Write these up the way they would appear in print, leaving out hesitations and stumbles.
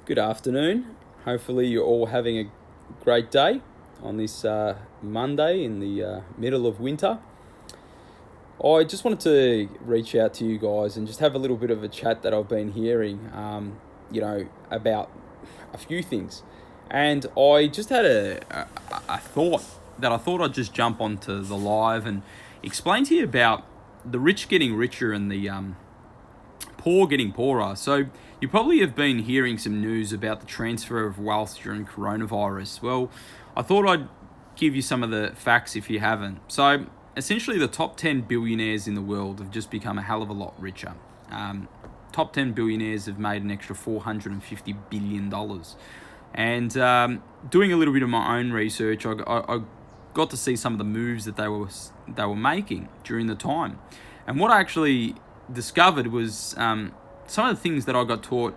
Good afternoon. Hopefully, you're all having a great day on this Monday in the middle of winter. I just wanted to reach out to you guys and just have a little bit of a chat that I've been hearing, about a few things. And I just had a thought that I thought I'd just jump onto the live and explain to you about the rich getting richer and the poor getting poorer. So you probably have been hearing some news about the transfer of wealth during coronavirus. Well, I thought I'd give you some of the facts if you haven't. So essentially the top 10 billionaires in the world have just become a hell of a lot richer. Top 10 billionaires have made an extra $450 billion. And doing a little bit of my own research, I got to see some of the moves that they were making during the time. And what I actually discovered was some of the things that I got taught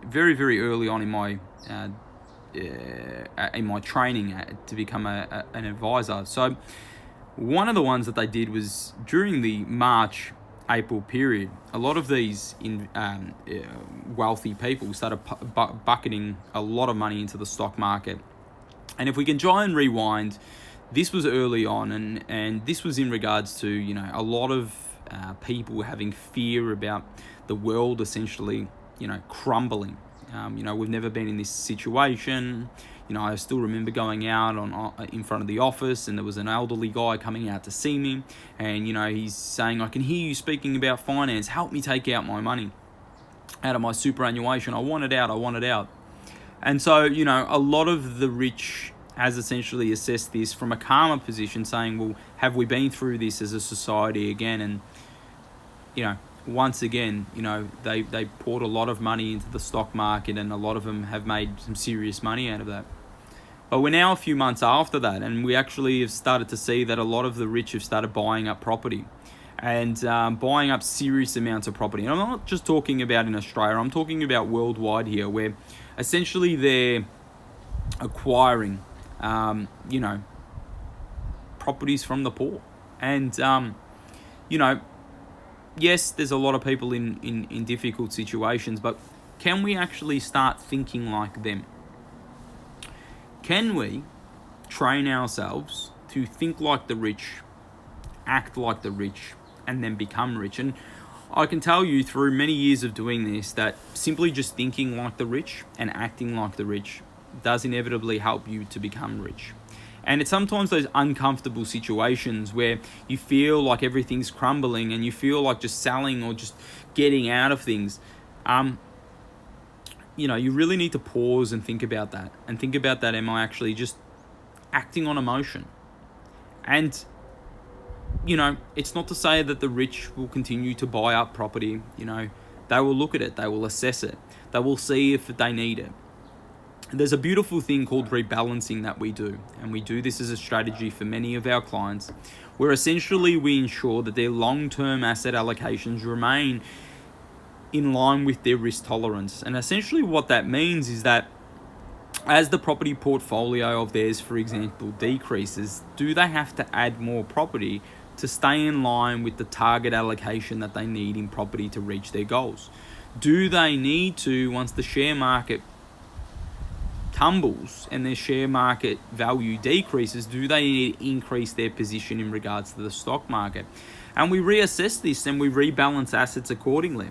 very, very early on in my training to become an advisor. So one of the ones that they did was during the March-April period, a lot of these wealthy people started bucketing a lot of money into the stock market. And if we can try and rewind, this was early on, and this was in regards to a lot of people having fear about the world essentially, crumbling. We've never been in this situation. I still remember going out in front of the office, and there was an elderly guy coming out to see me, and he's saying, "I can hear you speaking about finance. Help me take out my money out of my superannuation. I want it out." And so, a lot of the rich has essentially assessed this from a calmer position, saying, well, have we been through this as a society again? And once again, they poured a lot of money into the stock market, and a lot of them have made some serious money out of that. But we're now a few months after that, and we actually have started to see that a lot of the rich have started buying up property, and buying up serious amounts of property. And I'm not just talking about in Australia, I'm talking about worldwide here, where essentially they're acquiring, properties from the poor. And, yes, there's a lot of people in difficult situations, but can we actually start thinking like them? Can we train ourselves to think like the rich, act like the rich, and then become rich? And I can tell you through many years of doing this that simply just thinking like the rich and acting like the rich does inevitably help you to become rich. And it's sometimes those uncomfortable situations where you feel like everything's crumbling and you feel like just selling or just getting out of things. You really need to pause and think about that. And think about that, am I actually just acting on emotion? And, it's not to say that the rich will continue to buy up property. They will look at it. They will assess it. They will see if they need it. There's a beautiful thing called rebalancing that we do, and we do this as a strategy for many of our clients, where essentially we ensure that their long-term asset allocations remain in line with their risk tolerance. And essentially what that means is that as the property portfolio of theirs, for example, decreases, do they have to add more property to stay in line with the target allocation that they need in property to reach their goals? Do they need to, once the share market tumbles and their share market value decreases, do they need to increase their position in regards to the stock market? And we reassess this and we rebalance assets accordingly.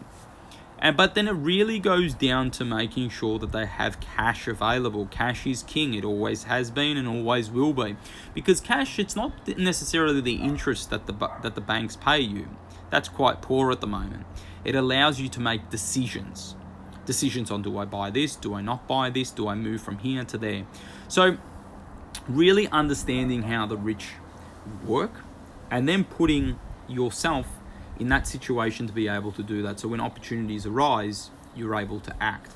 But then it really goes down to making sure that they have cash available. Cash is king. It always has been and always will be. Because cash, it's not necessarily the interest that the banks pay you. That's quite poor at the moment. It allows you to make decisions on, do I buy this? Do I not buy this? Do I move from here to there? So really understanding how the rich work and then putting yourself in that situation to be able to do that. So when opportunities arise, you're able to act.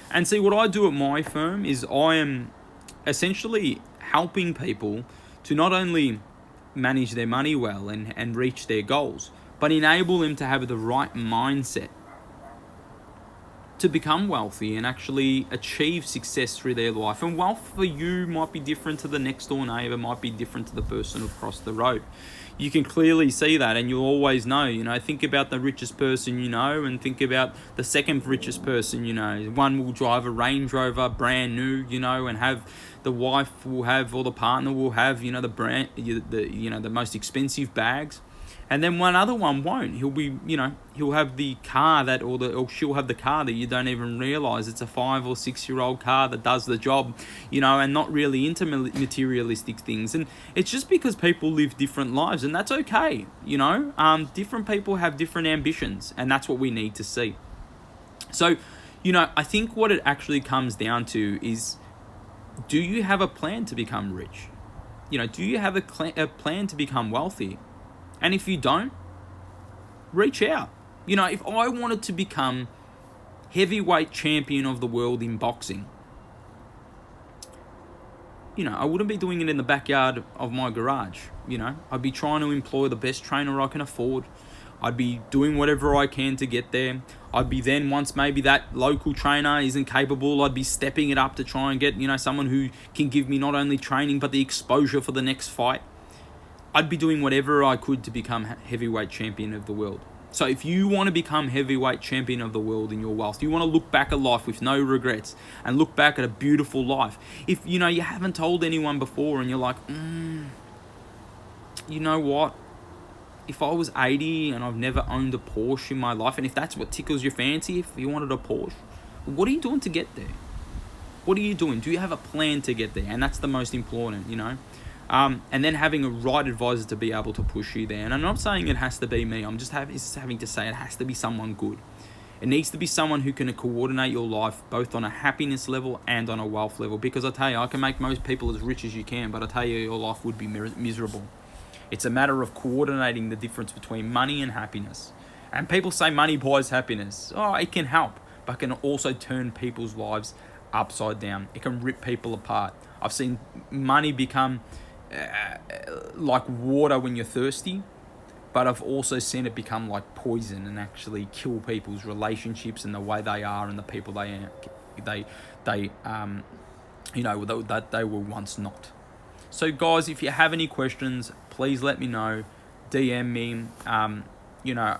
And see, what I do at my firm is I am essentially helping people to not only manage their money well and reach their goals, but enable them to have the right mindset to become wealthy and actually achieve success through their life. And wealth for you might be different to the next door neighbor, might be different to the person across the road. You can clearly see that, and you'll always know, think about the richest person you know, and think about the second richest person you know. One will drive a Range Rover brand new, and have the wife will have, or the partner will have, the brand, the most expensive bags. And then one other one won't. He'll have the car or she'll have the car that you don't even realize it's a 5 or 6 year old car that does the job, and not really into materialistic things. And it's just because people live different lives, and that's okay. Different people have different ambitions, and that's what we need to see. So, I think what it actually comes down to is, do you have a plan to become rich? Do you have a plan to become wealthy? And if you don't, reach out. If I wanted to become heavyweight champion of the world in boxing, I wouldn't be doing it in the backyard of my garage. I'd be trying to employ the best trainer I can afford. I'd be doing whatever I can to get there. I'd be then, once maybe that local trainer isn't capable, I'd be stepping it up to try and get, someone who can give me not only training, but the exposure for the next fight. I'd be doing whatever I could to become heavyweight champion of the world. So if you want to become heavyweight champion of the world in your wealth, you want to look back at life with no regrets and look back at a beautiful life. If you haven't told anyone before and you're like, you know what? If I was 80 and I've never owned a Porsche in my life, and if that's what tickles your fancy, if you wanted a Porsche, what are you doing to get there? What are you doing? Do you have a plan to get there? And that's the most important, And then having a right advisor to be able to push you there. And I'm not saying it has to be me. I'm just having to say it has to be someone good. It needs to be someone who can coordinate your life both on a happiness level and on a wealth level. Because I tell you, I can make most people as rich as you can, but I tell you, your life would be miserable. It's a matter of coordinating the difference between money and happiness. And people say money buys happiness. Oh, it can help, but it can also turn people's lives upside down. It can rip people apart. I've seen money become like water when you're thirsty, but I've also seen it become like poison and actually kill people's relationships and the way they are and the people that they were once not. So guys, if you have any questions, please let me know. DM me.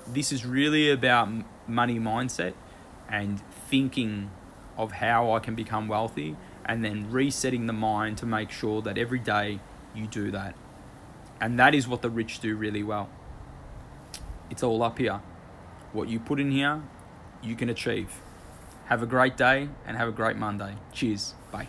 This is really about money mindset and thinking of how I can become wealthy, and then resetting the mind to make sure that every day you do that. And that is what the rich do really well. It's all up here. What you put in here, you can achieve. Have a great day and have a great Monday. Cheers. Bye.